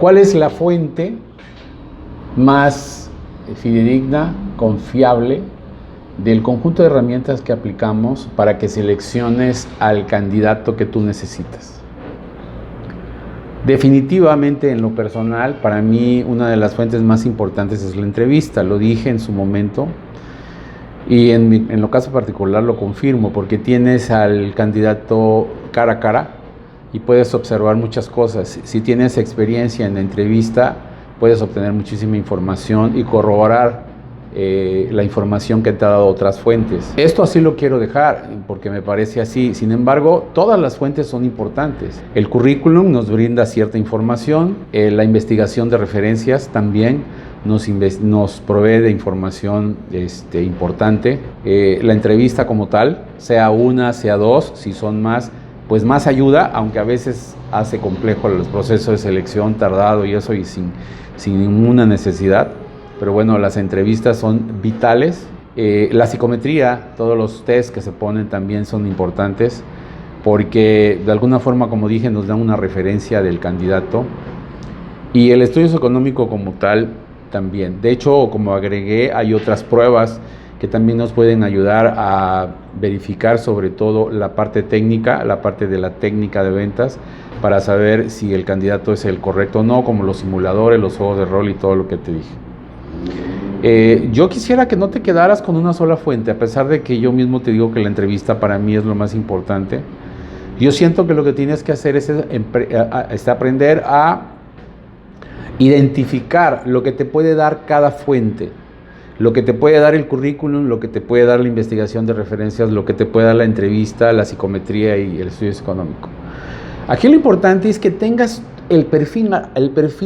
¿Cuál es la fuente más fidedigna, confiable del conjunto de herramientas que aplicamos para que selecciones al candidato que tú necesitas? Definitivamente, en lo personal, para mí una de las fuentes más importantes es la entrevista. Lo dije en su momento y en lo caso particular lo confirmo, porque tienes al candidato cara a cara y puedes observar muchas cosas. Si tienes experiencia en la entrevista, puedes obtener muchísima información y corroborar la información que te ha dado otras fuentes. Esto así lo quiero dejar porque me parece así. Sin embargo, todas las fuentes son importantes. El currículum nos brinda cierta información, la investigación de referencias también nos provee de información importante. La entrevista como tal, sea una, sea dos, si son más, pues más ayuda, aunque a veces hace complejo los procesos de selección, tardado y eso, y sin ninguna necesidad. Pero bueno, las entrevistas son vitales. La psicometría, todos los test que se ponen también son importantes, porque de alguna forma, como dije, nos dan una referencia del candidato. Y el estudio socioeconómico como tal también. De hecho, como agregué, hay otras pruebas que también nos pueden ayudar a verificar sobre todo la parte técnica, la parte de la técnica de ventas, para saber si el candidato es el correcto o no, como los simuladores, los juegos de rol y todo lo que te dije. Yo quisiera que no te quedaras con una sola fuente, a pesar de que yo mismo te digo que la entrevista para mí es lo más importante. Yo siento que lo que tienes que hacer es aprender a identificar lo que te puede dar cada fuente, lo que te puede dar el currículum, lo que te puede dar la investigación de referencias, lo que te puede dar la entrevista, la psicometría y el estudio económico. Aquí lo importante es que tengas el perfil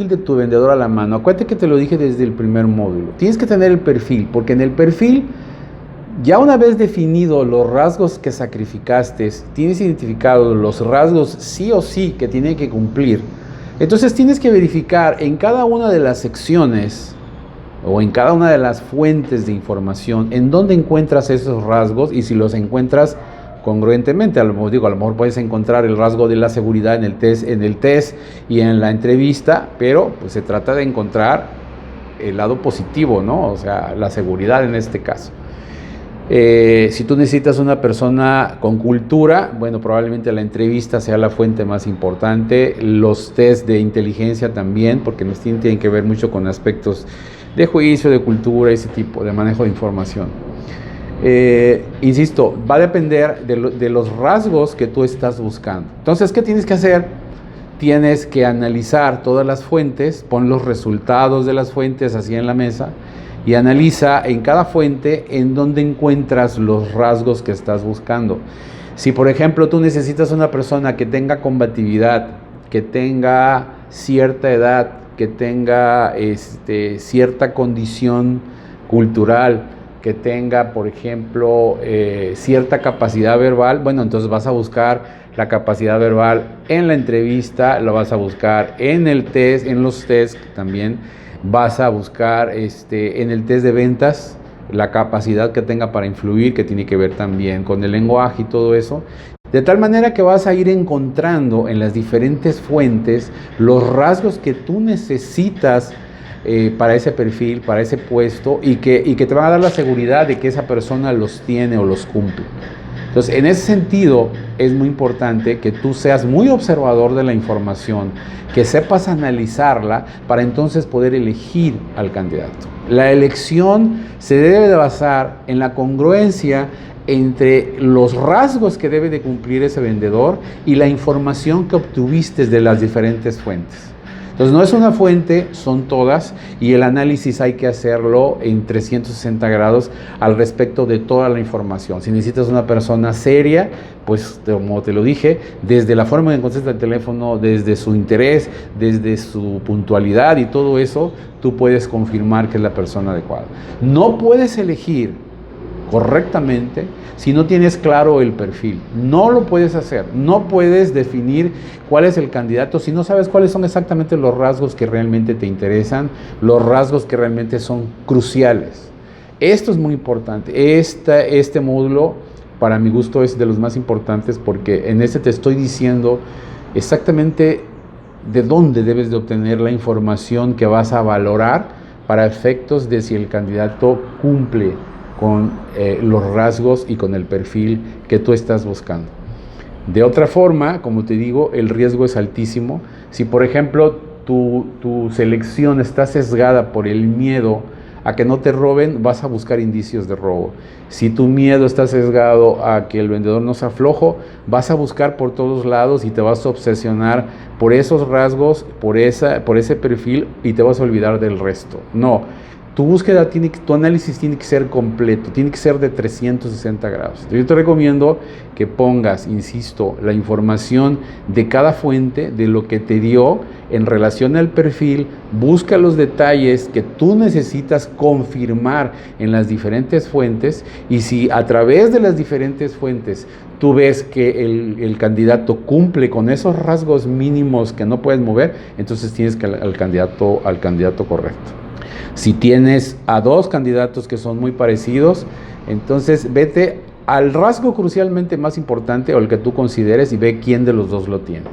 de tu vendedor a la mano. Acuérdate que te lo dije desde el primer módulo. Tienes que tener el perfil, porque en el perfil, ya una vez definido los rasgos que sacrificaste, tienes identificado los rasgos sí o sí que tiene que cumplir. Entonces tienes que verificar en cada una de las secciones o en cada una de las fuentes de información en dónde encuentras esos rasgos y si los encuentras congruentemente. A lo mejor puedes encontrar el rasgo de la seguridad en el test y en la entrevista, pero pues se trata de encontrar el lado positivo, ¿no? O sea, la seguridad en este caso. Si tú necesitas una persona con cultura, bueno, probablemente la entrevista sea la fuente más importante. Los test de inteligencia también, porque nos tienen que ver mucho con aspectos de juicio, de cultura, ese tipo de manejo de información. Insisto, va a depender de los rasgos que tú estás buscando. Entonces, ¿qué tienes que hacer? Tienes que analizar todas las fuentes, pon los resultados de las fuentes así en la mesa y analiza en cada fuente en dónde encuentras los rasgos que estás buscando. Si, por ejemplo, tú necesitas una persona que tenga combatividad, que tenga cierta edad, que tenga cierta condición cultural, que tenga, por ejemplo, cierta capacidad verbal, bueno, entonces vas a buscar la capacidad verbal en la entrevista, lo vas a buscar en el test, en los tests también, vas a buscar en el test de ventas, la capacidad que tenga para influir, que tiene que ver también con el lenguaje y todo eso. De tal manera que vas a ir encontrando en las diferentes fuentes los rasgos que tú necesitas para ese perfil, para ese puesto y que te van a dar la seguridad de que esa persona los tiene o los cumple. Entonces, en ese sentido, es muy importante que tú seas muy observador de la información, que sepas analizarla para entonces poder elegir al candidato. La elección se debe de basar en la congruencia entre los rasgos que debe de cumplir ese vendedor y la información que obtuviste de las diferentes fuentes. Entonces, no es una fuente, son todas, y el análisis hay que hacerlo en 360 grados al respecto de toda la información. Si necesitas una persona seria, pues como te lo dije, desde la forma en que contesta el teléfono, desde su interés, desde su puntualidad y todo eso, tú puedes confirmar que es la persona adecuada. No puedes elegir correctamente si no tienes claro el perfil. No lo puedes hacer, no puedes definir cuál es el candidato si no sabes cuáles son exactamente los rasgos que realmente te interesan, los rasgos que realmente son cruciales. Esto es muy importante. Este módulo, para mi gusto, es de los más importantes porque en este te estoy diciendo exactamente de dónde debes de obtener la información que vas a valorar para efectos de si el candidato cumple con los rasgos y con el perfil que tú estás buscando. De otra forma, como te digo, el riesgo es altísimo. Si, por ejemplo, tu selección está sesgada por el miedo a que no te roben, vas a buscar indicios de robo. Si tu miedo está sesgado a que el vendedor no sea flojo, vas a buscar por todos lados y te vas a obsesionar por esos rasgos, por ese perfil, y te vas a olvidar del resto. No, tu búsqueda tu análisis tiene que ser completo, tiene que ser de 360 grados. Entonces, yo te recomiendo que pongas, insisto, la información de cada fuente, de lo que te dio en relación al perfil, busca los detalles que tú necesitas confirmar en las diferentes fuentes, y si a través de las diferentes fuentes tú ves que el candidato cumple con esos rasgos mínimos que no puedes mover, entonces tienes que al candidato correcto. Si tienes a dos candidatos que son muy parecidos, entonces vete al rasgo crucialmente más importante o el que tú consideres y ve quién de los dos lo tiene.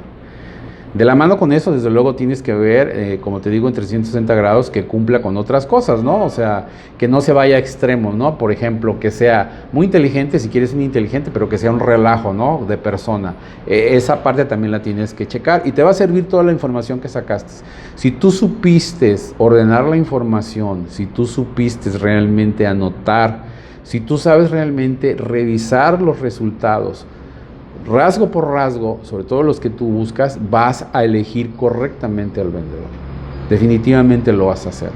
De la mano con eso, desde luego, tienes que ver, como te digo, en 360 grados, que cumpla con otras cosas, ¿no? O sea, que no se vaya a extremos, ¿no? Por ejemplo, que sea muy inteligente, si quieres un inteligente, pero que sea un relajo, ¿no? De persona. Esa parte también la tienes que checar y te va a servir toda la información que sacaste. Si tú supiste ordenar la información, si tú supiste realmente anotar, si tú sabes realmente revisar los resultados, rasgo por rasgo, sobre todo los que tú buscas, vas a elegir correctamente al vendedor. Definitivamente lo vas a hacer.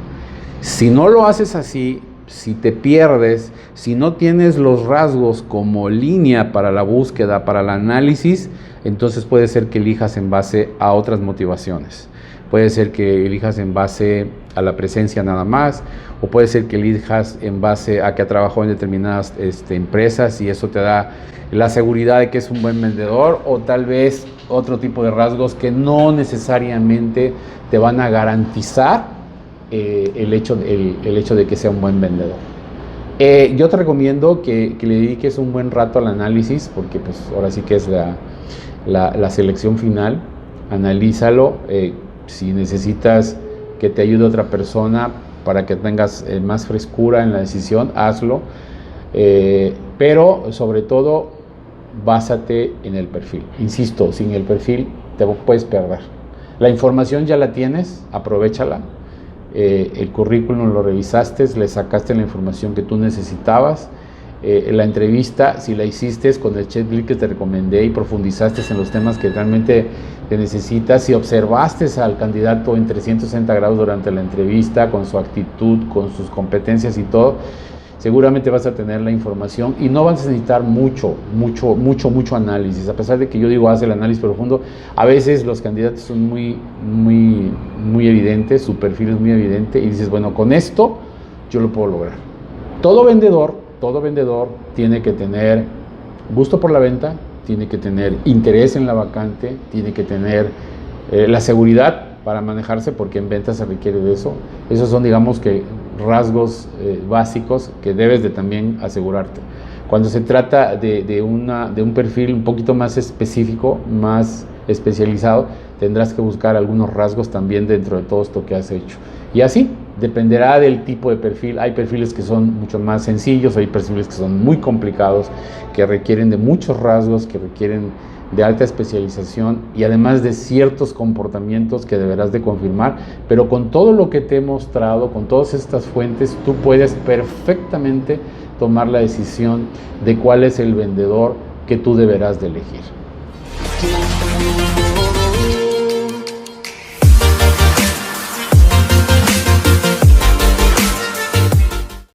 Si no lo haces así, si te pierdes, si no tienes los rasgos como línea para la búsqueda, para el análisis, entonces puede ser que elijas en base a otras motivaciones. Puede ser que elijas en base a la presencia nada más, o puede ser que elijas en base a que ha trabajado en determinadas empresas y eso te da la seguridad de que es un buen vendedor, o tal vez otro tipo de rasgos que no necesariamente te van a garantizar el hecho de que sea un buen vendedor. Yo te recomiendo que le dediques un buen rato al análisis, porque pues ahora sí que es la selección final. Analízalo. Si necesitas que te ayude otra persona para que tengas más frescura en la decisión, hazlo. Pero sobre todo, básate en el perfil. Insisto, sin el perfil te puedes perder. La información ya la tienes, aprovéchala. El currículum lo revisaste, le sacaste la información que tú necesitabas. La entrevista, si la hiciste con el checklist que te recomendé y profundizaste en los temas que realmente te necesitas, si observaste al candidato en 360 grados durante la entrevista, con su actitud, con sus competencias y todo, seguramente vas a tener la información y no vas a necesitar mucho análisis. A pesar de que yo digo, haz el análisis profundo, a veces los candidatos son muy evidentes, su perfil es muy evidente y dices, bueno, con esto yo lo puedo lograr. Todo vendedor tiene que tener gusto por la venta, tiene que tener interés en la vacante, tiene que tener la seguridad para manejarse, porque en ventas se requiere de eso. Esos son, digamos, que rasgos básicos que debes de también asegurarte. Cuando se trata de un perfil un poquito más específico, más especializado, tendrás que buscar algunos rasgos también dentro de todo esto que has hecho. Y así, dependerá del tipo de perfil. Hay perfiles que son mucho más sencillos, hay perfiles que son muy complicados, que requieren de muchos rasgos, que requieren de alta especialización y además de ciertos comportamientos que deberás de confirmar. Pero con todo lo que te he mostrado, con todas estas fuentes, tú puedes perfectamente tomar la decisión de cuál es el vendedor que tú deberás de elegir.